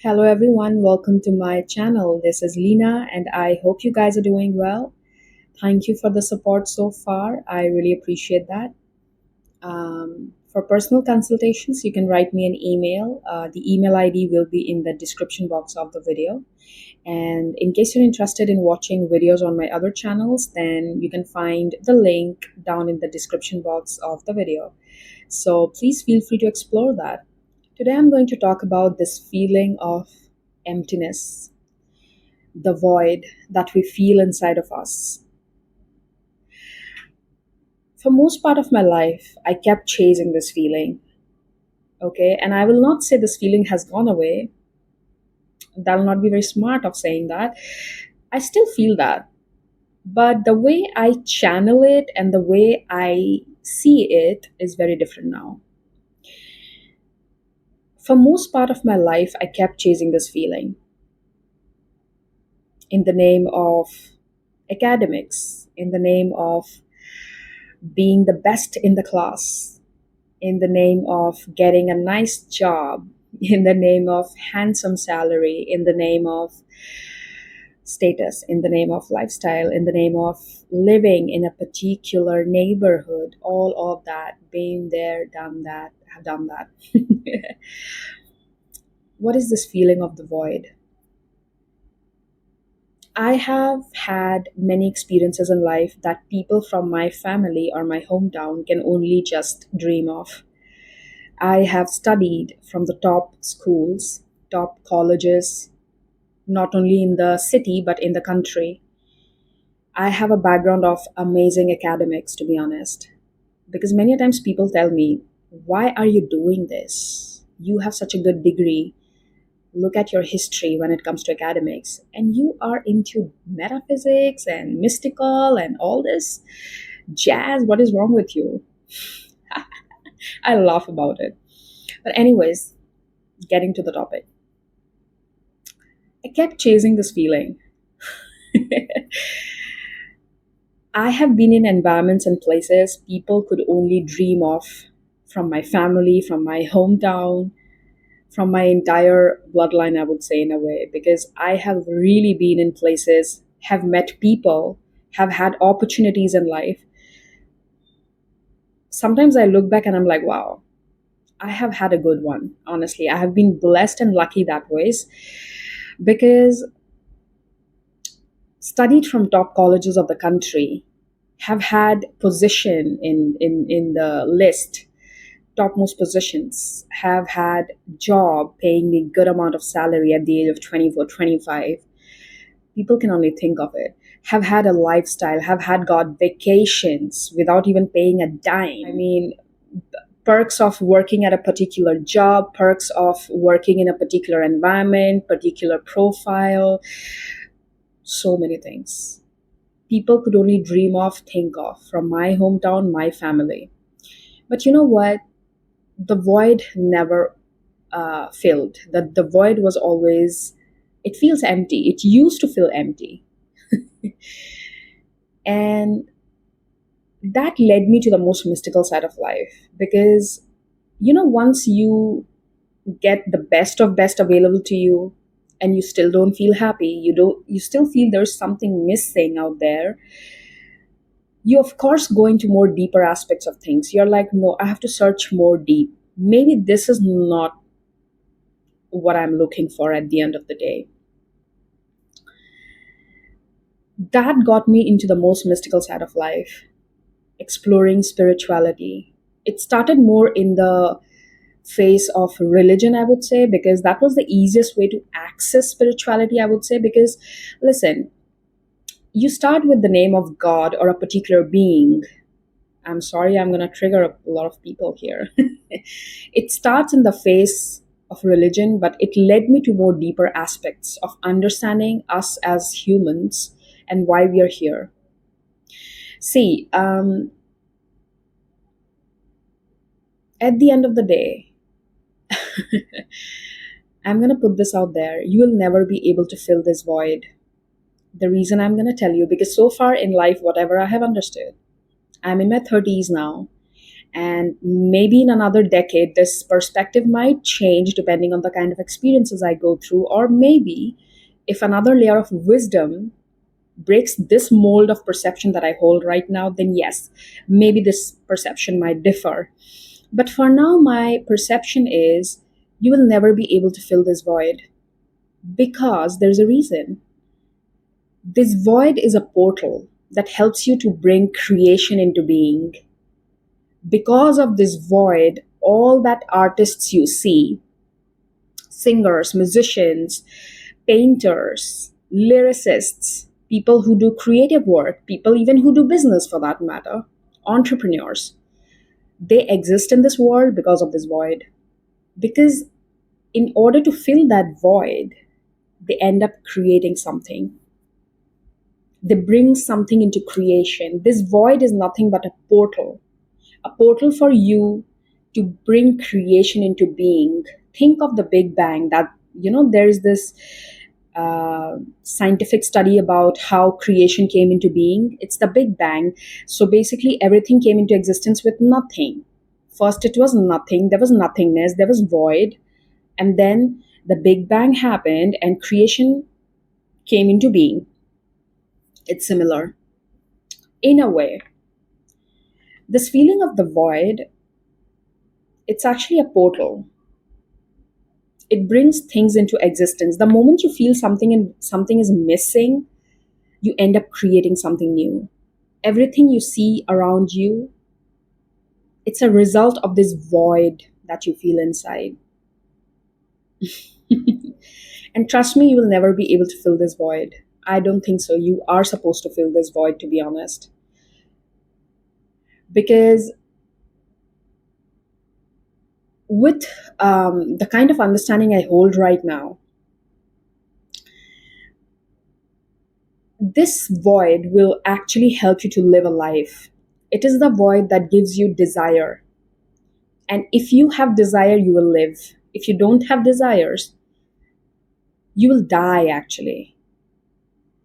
Hello, everyone. Welcome to my channel. This is Leena, and I hope you guys are doing well. Thank you for the support so far. I really appreciate that. For personal consultations, you can write me an email. The email ID will be in the description box of the video. And in case you're interested in watching videos on my other channels, then you can find the link down in the description box of the video. So please feel free to explore that. Today, I'm going to talk about this feeling of emptiness, the void that we feel inside of us. For most part of my life, I kept chasing this feeling, okay? And I will not say this feeling has gone away. That'll not be very smart of saying that. I still feel that. But the way I channel it and the way I see it is very different now. For most part of my life, I kept chasing this feeling in the name of academics, in the name of being the best in the class, in the name of getting a nice job, in the name of handsome salary, in the name of status, in the name of lifestyle, in the name of living in a particular neighborhood, all of that, been there, done that, have done that. What is this feeling of the void? I have had many experiences in life that people from my family or my hometown can only just dream of. I have studied from the top schools, top colleges, not only in the city but in the country. I have a background of amazing academics, to be honest, because many times people tell me, "Why are you doing this? You have such a good degree. Look at your history when it comes to academics, and you are into metaphysics and mystical and all this jazz. What is wrong with you?" I laugh about it. But, anyways, getting to the topic, I kept chasing this feeling. I have been in environments and places people could only dream of, from my family, from my hometown, from my entire bloodline, I would say, in a way, because I have really been in places, have met people, have had opportunities in life. Sometimes I look back and I'm like, wow, I have had a good one. Honestly, I have been blessed and lucky that ways, because studied from top colleges of the country, have had position in the list, topmost positions, have had job paying me good amount of salary at the age of 24, 25. People can only think of it. Have had a lifestyle, have had got vacations without even paying a dime. I mean, perks of working at a particular job, perks of working in a particular environment, particular profile, so many things. People could only dream of, think of, from my hometown, my family. But you know what? The void never filled. The void was always, it feels empty. It used to feel empty. And that led me to the most mystical side of life, because, once you get the best of best available to you and you still don't feel happy, you still feel there's something missing out there, you of course go into more deeper aspects of things. You're like, no, I have to search more deep. Maybe this is not what I'm looking for at the end of the day. That got me into the most mystical side of life, exploring spirituality. It started more in the phase of religion, I would say, because that was the easiest way to access spirituality, I would say. Because, listen, you start with the name of God or a particular being. I'm sorry, I'm going to trigger a lot of people here. It starts in the phase of religion, but it led me to more deeper aspects of understanding us as humans and why we are here. See, at the end of the day, I'm going to put this out there. You will never be able to fill this void. The reason I'm going to tell you, because so far in life, whatever I have understood, I'm in my 30s now, And maybe in another decade, this perspective might change depending on the kind of experiences I go through. Or maybe if another layer of wisdom breaks this mold of perception that I hold right now, then yes, maybe this perception might differ. But for now, my perception is you will never be able to fill this void because there's a reason. This void is a portal that helps you to bring creation into being. Because of this void, all that artists you see, singers, musicians, painters, lyricists, people who do creative work, people even who do business for that matter, entrepreneurs, they exist in this world because of this void. Because in order to fill that void, they end up creating something. They bring something into creation. This void is nothing but a portal for you to bring creation into being. Think of the Big Bang, that, there is this scientific study about how creation came into being. It's the Big Bang. So basically, everything came into existence with nothing. First, it was nothing, there was nothingness, there was void, and then the Big Bang happened and creation came into being. It's similar. In a way, this feeling of the void, it's actually a portal. It brings things into existence. The moment you feel something is missing, you end up creating something new. Everything you see around you, it's a result of this void that you feel inside. And trust me, you will never be able to fill this void. I don't think so. You are supposed to fill this void, to be honest. Because with the kind of understanding I hold right now, this void will actually help you to live a life. It is the void that gives you desire. And if you have desire, you will live. If you don't have desires, you will die actually.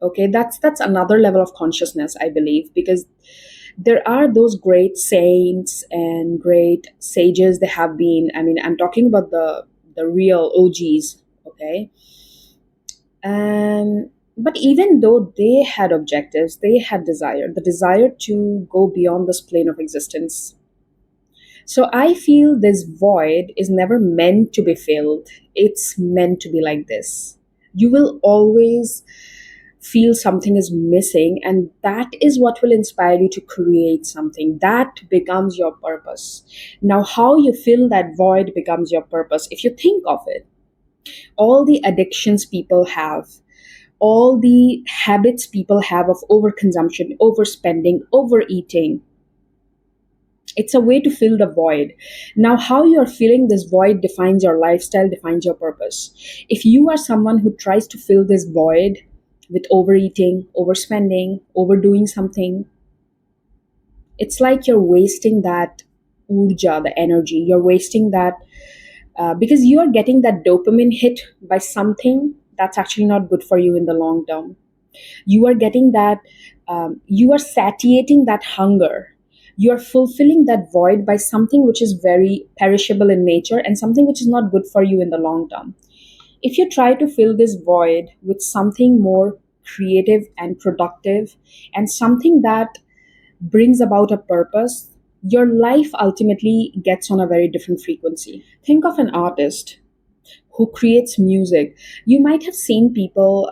Okay, that's another level of consciousness, I believe, because there are those great saints and great sages. They have been, I mean, I'm talking about the real OGs, okay? And but even though they had objectives, they had desire, the desire to go beyond this plane of existence. So I feel this void is never meant to be filled. It's meant to be like this. You will always feel something is missing, and that is what will inspire you to create something. That becomes your purpose. Now, how you fill that void becomes your purpose. If you think of it, all the addictions people have, all the habits people have of overconsumption, overspending, overeating, it's a way to fill the void. Now, how you're filling this void defines your lifestyle, defines your purpose. If you are someone who tries to fill this void with overeating, overspending, overdoing something, it's like you're wasting that urja, the energy. You're wasting that because you are getting that dopamine hit by something that's actually not good for you in the long term. You are getting that, you are satiating that hunger. You are fulfilling that void by something which is very perishable in nature and something which is not good for you in the long term. If you try to fill this void with something more creative and productive and something that brings about a purpose, your life ultimately gets on a very different frequency. Think of an artist who creates music. You might have seen people,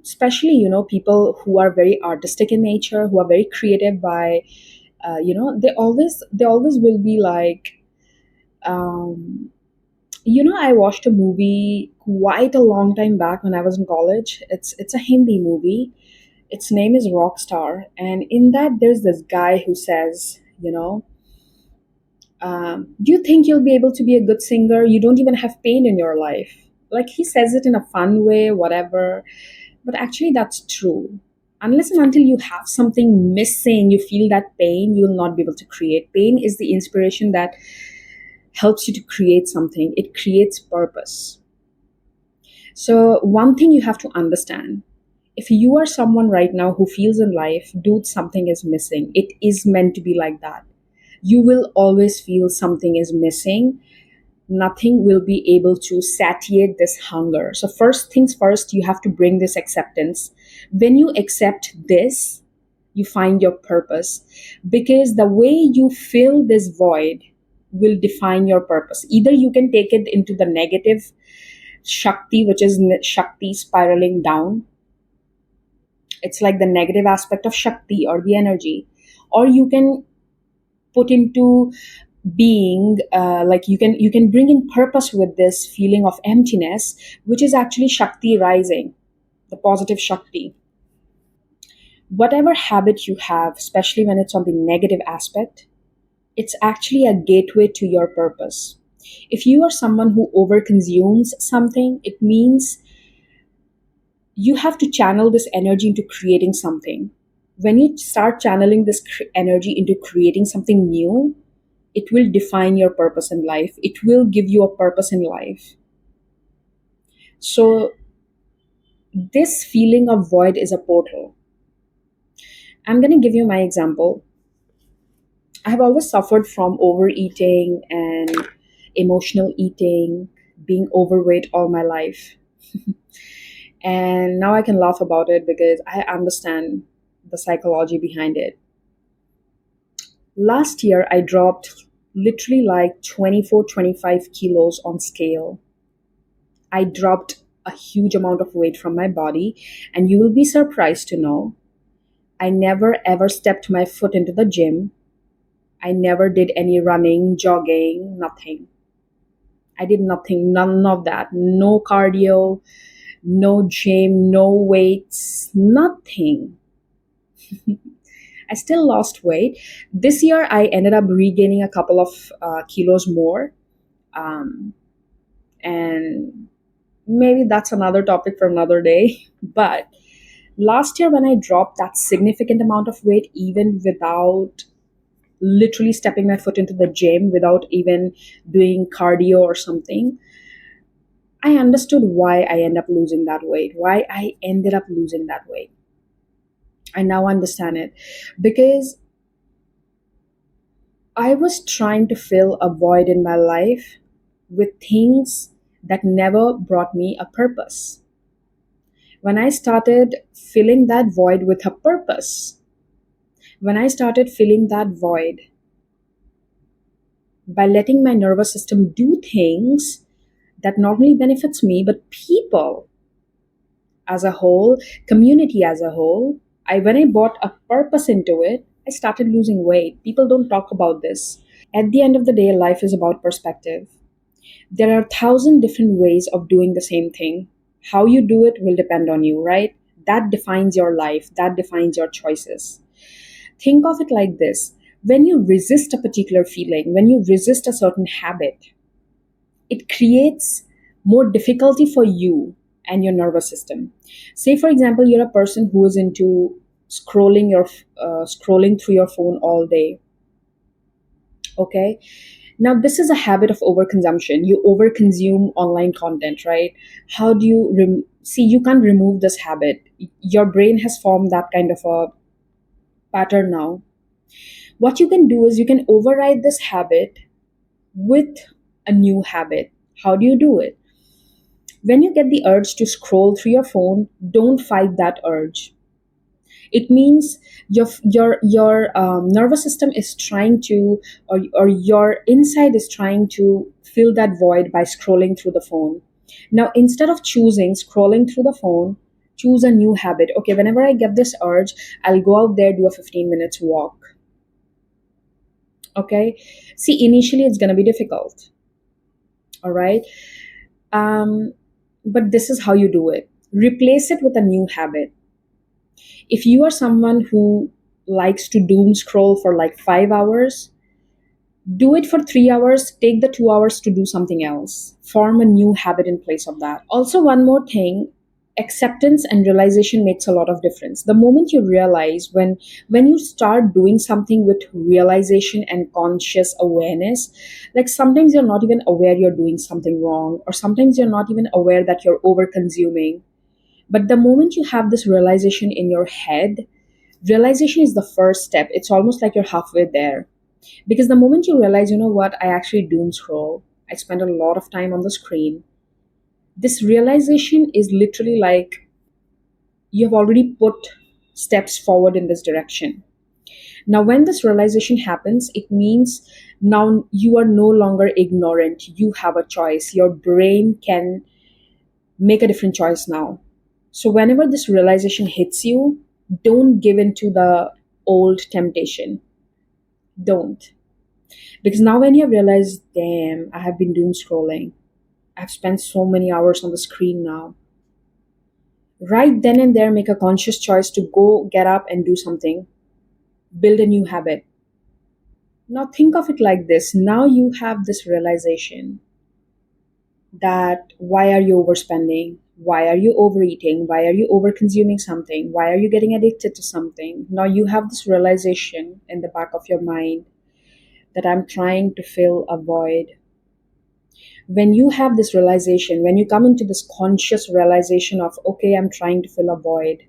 especially people who are very artistic in nature, who are very creative by, they always will be like, um, I watched a movie quite a long time back when I was in college. It's a Hindi movie. Its name is Rockstar, and in that there's this guy who says, do you think you'll be able to be a good singer? You don't even have pain in your life. Like, he says it in a fun way, whatever. But actually, that's true. Unless and until you have something missing, you feel that pain, you will not be able to create. Pain is the inspiration that helps you to create something, it creates purpose. So, one thing you have to understand, if you are someone right now who feels in life, dude, something is missing. It is meant to be like that. you will always feel something is missing. Nothing will be able to satiate this hunger. So, first things first, you have to bring this acceptance. When you accept this, you find your purpose, because the way you fill this void will define your purpose. Either you can take it into the negative Shakti, which is Shakti spiraling down. It's like the negative aspect of Shakti or the energy. Or you can put into being, like you can bring in purpose with this feeling of emptiness, which is actually Shakti rising, the positive Shakti. Whatever habit you have, especially when it's on the negative aspect, it's actually a gateway to your purpose. If you are someone who overconsumes something, it means you have to channel this energy into creating something. When you start channeling this energy into creating something new, it will define your purpose in life. It will give you a purpose in life. So, this feeling of void is a portal. I'm going to give you my example. I have always suffered from overeating and emotional eating, being overweight all my life. And now I can laugh about it because I understand the psychology behind it. Last year, I dropped literally like 24, 25 kilos on scale. I dropped a huge amount of weight from my body, and you will be surprised to know I never ever stepped my foot into the gym. I never did any running, jogging, nothing. I did nothing, none of that. No cardio, no gym, no weights, nothing. I still lost weight. This year, I ended up regaining a couple of kilos more. Um, and maybe that's another topic for another day. But last year, when I dropped that significant amount of weight, even without literally stepping my foot into the gym, without even doing cardio or something, I understood why I end up losing that weight, why I ended up losing that weight. I now understand it because I was trying to fill a void in my life with things that never brought me a purpose. When I started filling that void with a purpose, when I started filling that void by letting my nervous system do things that not only benefits me, but people as a whole, community as a whole, when I bought a purpose into it, I started losing weight. People don't talk about this. At the end of the day, life is about perspective. There are 1,000 different ways of doing the same thing. How you do it will depend on you, right? That defines your life, that defines your choices. Think of it like this: when you resist a particular feeling, when you resist a certain habit, it creates more difficulty for you and your nervous system. Say, for example, you're a person who is into scrolling through your phone all day. Okay, now this is a habit of overconsumption. You overconsume online content, right? How do you see? You can't remove this habit. Your brain has formed that kind of a pattern now. What you can do is you can override this habit with a new habit. How do you do it? When you get the urge to scroll through your phone, don't fight that urge. It means your nervous system is trying to, or your inside is trying to fill that void by scrolling through the phone. Now, instead of choosing scrolling through the phone, choose a new habit. Okay, whenever I get this urge, I'll go out there, do a 15 minutes walk. Okay, see, initially it's going to be difficult. All right, but this is how you do it. Replace it with a new habit. If you are someone who likes to doom scroll for like 5 hours, do it for 3 hours, take the 2 hours to do something else. Form a new habit in place of that. Also, one more thing, acceptance and realization makes a lot of difference. The moment you realize, when you start doing something with realization and conscious awareness, like sometimes you're not even aware you're doing something wrong, or sometimes you're not even aware that you're over consuming. But the moment you have this realization in your head, realization is the first step. It's almost like you're halfway there. Because the moment you realize, you know what, I actually doom scroll, I spend a lot of time on the screen, this realization is literally like you have already put steps forward in this direction. Now, when this realization happens, it means now you are no longer ignorant. You have a choice. Your brain can make a different choice now. So, whenever this realization hits you, don't give in to the old temptation. Don't. Because now, when you have realized, damn, I have been doom scrolling, I've spent so many hours on the screen now. Right then and there, make a conscious choice to go get up and do something, build a new habit. Now, think of it like this. Now you have this realization that why are you overspending? Why are you overeating? Why are you over consuming something? Why are you getting addicted to something? Now you have this realization in the back of your mind that I'm trying to fill a void. When you have this realization, when you come into this conscious realization of, okay, I'm trying to fill a void,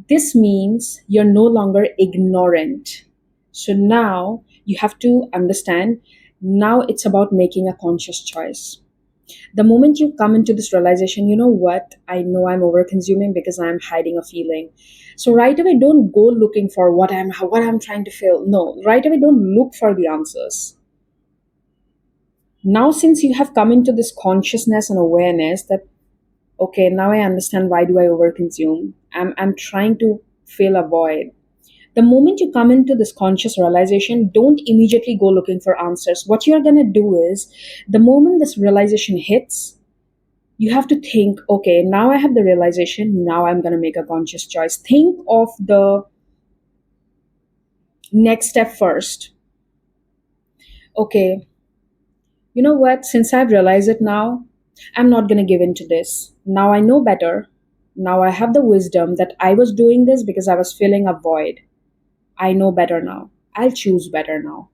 this means you're no longer ignorant. So now you have to understand, now it's about making a conscious choice. The moment you come into this realization, you know what, I know I'm over consuming because I'm hiding a feeling. So right away, don't go looking for what I'm trying to feel. No, right away, don't look for the answers. Now, since you have come into this consciousness and awareness that, okay, now I understand why do I overconsume. I'm trying to fill a void. The moment you come into this conscious realization, don't immediately go looking for answers. What you're going to do is, the moment this realization hits, you have to think, okay, now I have the realization, now I'm going to make a conscious choice. Think of the next step first. Okay, you know what? Since I've realized it now, I'm not going to give in to this. Now I know better. Now I have the wisdom that I was doing this because I was filling a void. I know better now. I'll choose better now.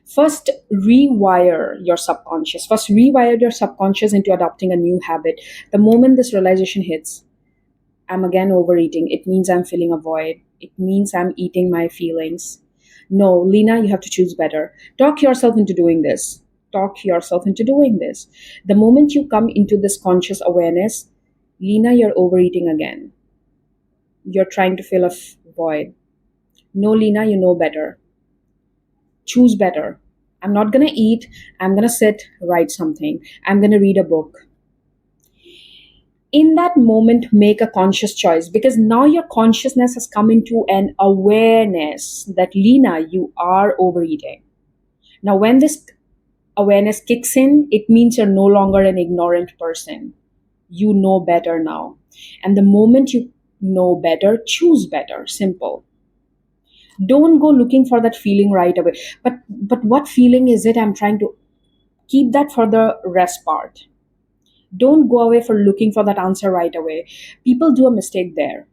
First, rewire your subconscious. First, rewire your subconscious into adopting a new habit. The moment this realization hits, I'm again overeating, it means I'm filling a void. It means I'm eating my feelings. No, Leena, you have to choose better. Talk yourself into doing this. Talk yourself into doing this. The moment you come into this conscious awareness, Leena, you're overeating again. You're trying to fill a void. No, Leena, you know better. Choose better. I'm not going to eat. I'm going to sit, write something. I'm going to read a book. In that moment, make a conscious choice, because now your consciousness has come into an awareness that, Leena, you are overeating. Now, when this awareness kicks in, it means you're no longer an ignorant person. You know better now. And the moment you know better, choose better. Simple. Don't go looking for that feeling right away. But what feeling is it? I'm trying to keep that for the rest part. Don't go away for looking for that answer right away. People do a mistake there.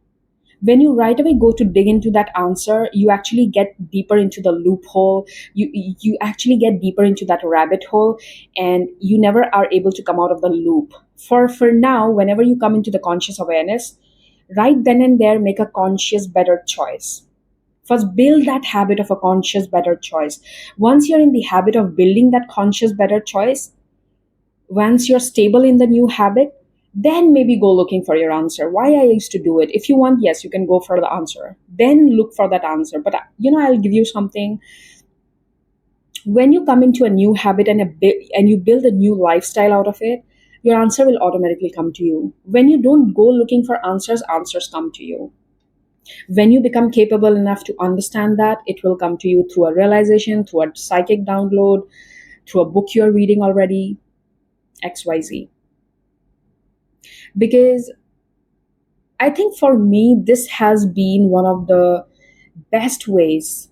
When you right away go to dig into that answer, you actually get deeper into the loophole. You actually get deeper into that rabbit hole, and you never are able to come out of the loop. For now, whenever you come into the conscious awareness, right then and there, make a conscious better choice. First, build that habit of a conscious better choice. Once you're in the habit of building that conscious better choice, once you're stable in the new habit, then maybe go looking for your answer. Why I used to do it. If you want, yes, you can go for the answer. Then look for that answer. But I'll give you something. When you come into a new habit and you build a new lifestyle out of it, your answer will automatically come to you. When you don't go looking for answers, answers come to you. When you become capable enough to understand that, it will come to you through a realization, through a psychic download, through a book you're reading already, XYZ. Because I think for me, this has been one of the best ways.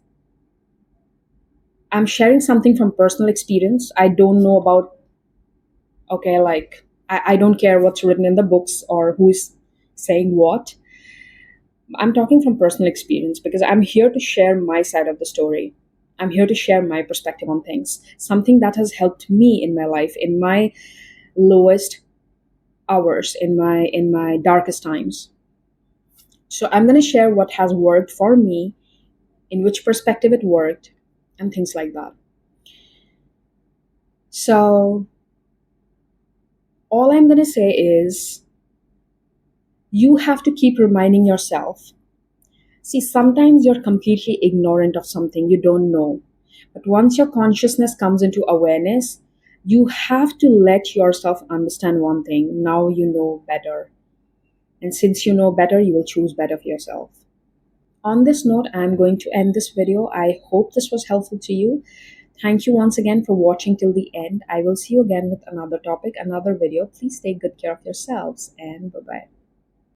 I'm sharing something from personal experience. I don't know about, okay, like, I don't care what's written in the books or who is saying what. I'm talking from personal experience because I'm here to share my side of the story. I'm here to share my perspective on things, something that has helped me in my life, in my lowest hours, in my darkest times. So I'm going to share what has worked for me in which perspective it worked, and things like that. So, all I'm going to say is you have to keep reminding yourself. See, sometimes you're completely ignorant of something you don't know. But once your consciousness comes into awareness, you have to let yourself understand one thing. Now you know better. And since you know better, you will choose better for yourself. On this note, I'm going to end this video. I hope this was helpful to you. Thank you once again for watching till the end. I will see you again with another topic, another video. Please take good care of yourselves, and bye bye.